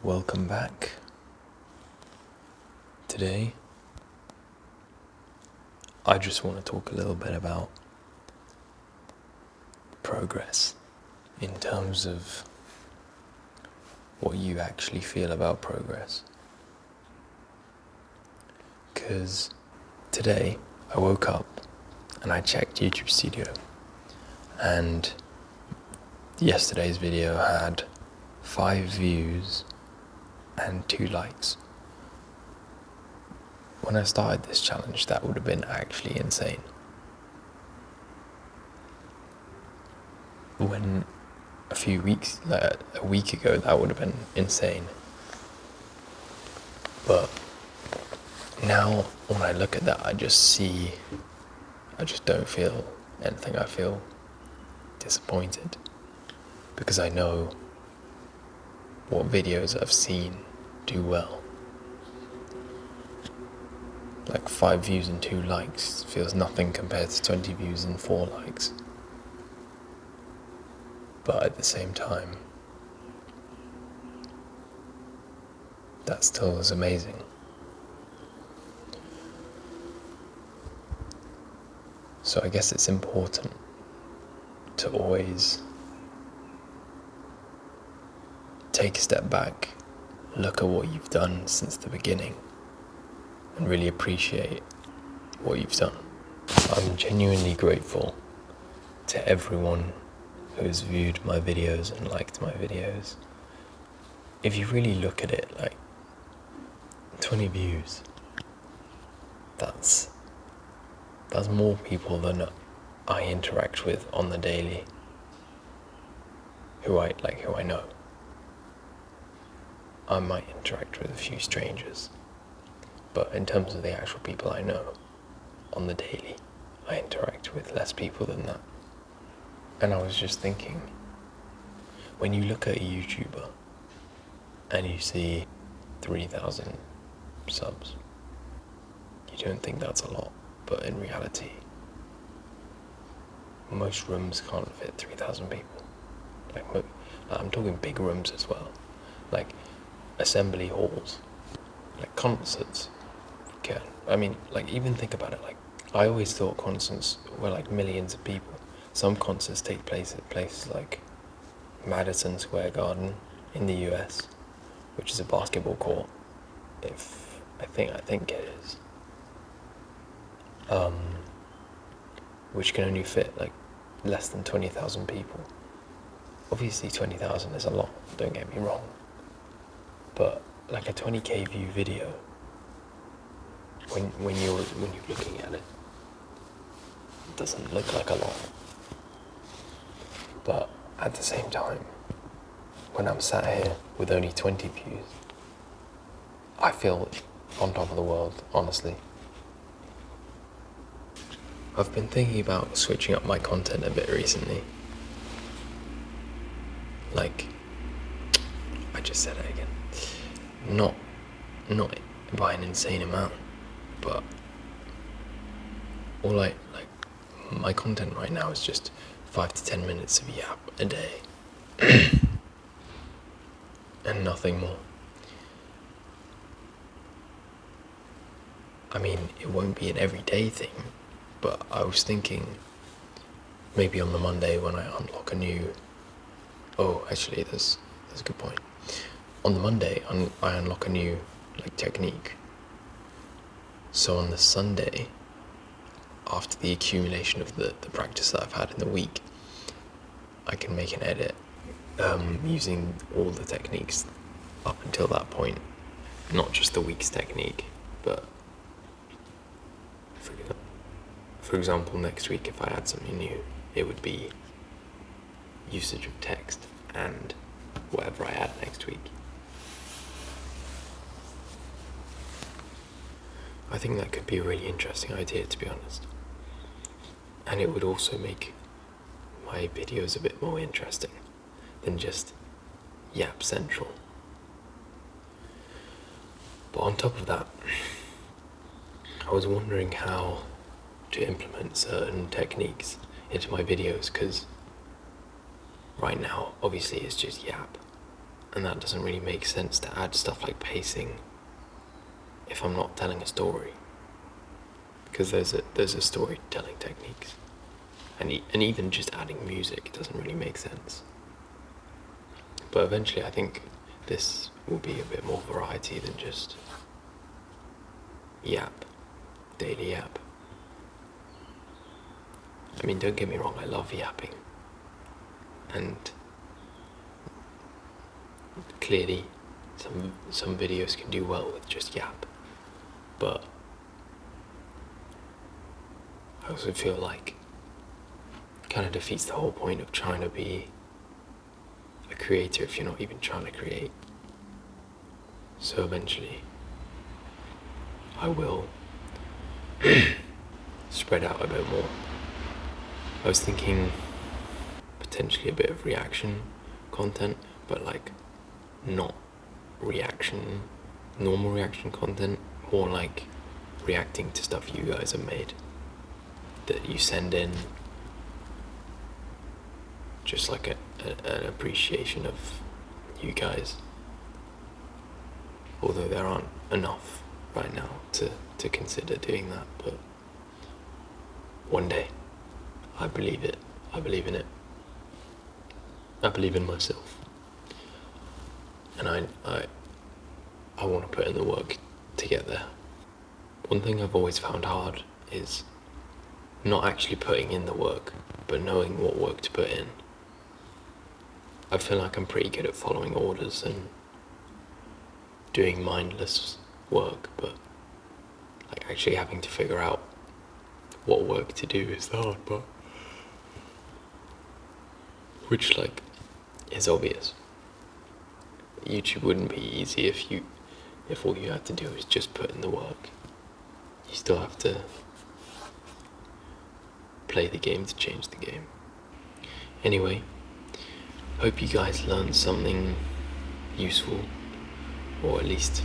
Welcome back. Today, I just want to talk a little bit about progress in terms of what you actually feel about progress. Because today, I woke up and I checked YouTube Studio, and yesterday's video had 5 views and 2 likes. When I started this challenge, that would have been actually insane. When a week ago, that would have been insane. But now, when I look at that, I just don't feel anything. I feel disappointed because I know what videos I've seen do well. Like 5 views and 2 likes feels nothing compared to 20 views and 4 likes. But at the same time, that still is amazing. So I guess it's important to always take a step back, look at what you've done since the beginning, and really appreciate what you've done. I'm genuinely grateful to everyone who has viewed my videos and liked my videos. If you really look at it, like 20 views, that's more people than I interact with on the daily, who I know. I might interact with a few strangers, but in terms of the actual people I know, on the daily, I interact with less people than that. And I was just thinking, when you look at a YouTuber and you see 3,000 subs, you don't think that's a lot, but in reality, most rooms can't fit 3,000 people. I'm talking big rooms as well, like assembly halls, like concerts. Even think about it, like, I always thought concerts were like millions of people. Some concerts take place at places like Madison Square Garden in the US, which is a basketball court. I think it is. Which can only fit like less than 20,000 people. Obviously 20,000 is a lot, don't get me wrong. But like a 20k view video, when you're looking at it, it doesn't look like a lot. But at the same time, when I'm sat here with only 20 views, I feel on top of the world, honestly. I've been thinking about switching up my content a bit recently. Like, I just said it again. Not by an insane amount, but my content right now is just 5 to 10 minutes of yap a day. And nothing more. I mean, it won't be an everyday thing, but I was thinking maybe on the Monday when I unlock a new... Oh, actually, that's a good point. On the Monday, I unlock a new technique. So on the Sunday, after the accumulation of the practice that I've had in the week, I can make an edit using all the techniques up until that point. Not just the week's technique, but for example, next week if I add something new, it would be usage of text and whatever I add next week. I think that could be a really interesting idea, to be honest. And it would also make my videos a bit more interesting than just Yap Central. But on top of that, I was wondering how to implement certain techniques into my videos, because right now, obviously, it's just Yap, And that doesn't really make sense to add stuff like pacing if I'm not telling a story. Because there's a storytelling techniques. And even just adding music doesn't really make sense. But eventually I think this will be a bit more variety than just daily yap. I mean, don't get me wrong, I love yapping. And clearly some videos can do well with just yap. But I also feel like it kind of defeats the whole point of trying to be a creator if you're not even trying to create. So eventually I will spread out a bit more. I was thinking potentially a bit of reaction content, but like not normal reaction content, more like reacting to stuff you guys have made that you send in, just like an appreciation of you guys. Although there aren't enough right now to consider doing that, but one day, I believe it. I believe in it. I believe in myself. And I want to put in the work to get there. One thing I've always found hard is not actually putting in the work, but knowing what work to put in. I feel like I'm pretty good at following orders and doing mindless work, but like actually having to figure out what work to do is the hard part. Which like is obvious. YouTube wouldn't be easy if all you had to do is just put in the work. You still have to play the game to change the game. Anyway, hope you guys learned something useful, or at least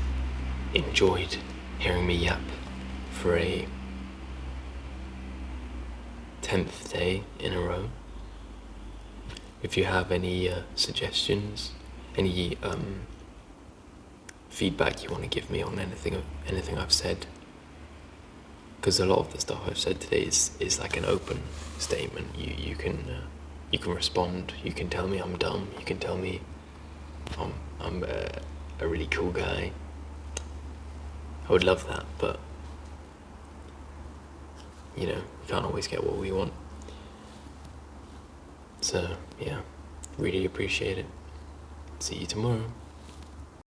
enjoyed hearing me yap for a 10th day in a row. If you have any suggestions, any feedback you want to give me on anything I've said, because a lot of the stuff I've said today is like an open statement. You can respond. You can tell me I'm dumb. You can tell me I'm a really cool guy. I would love that, but we can't always get what we want. So yeah, really appreciate it. See you tomorrow.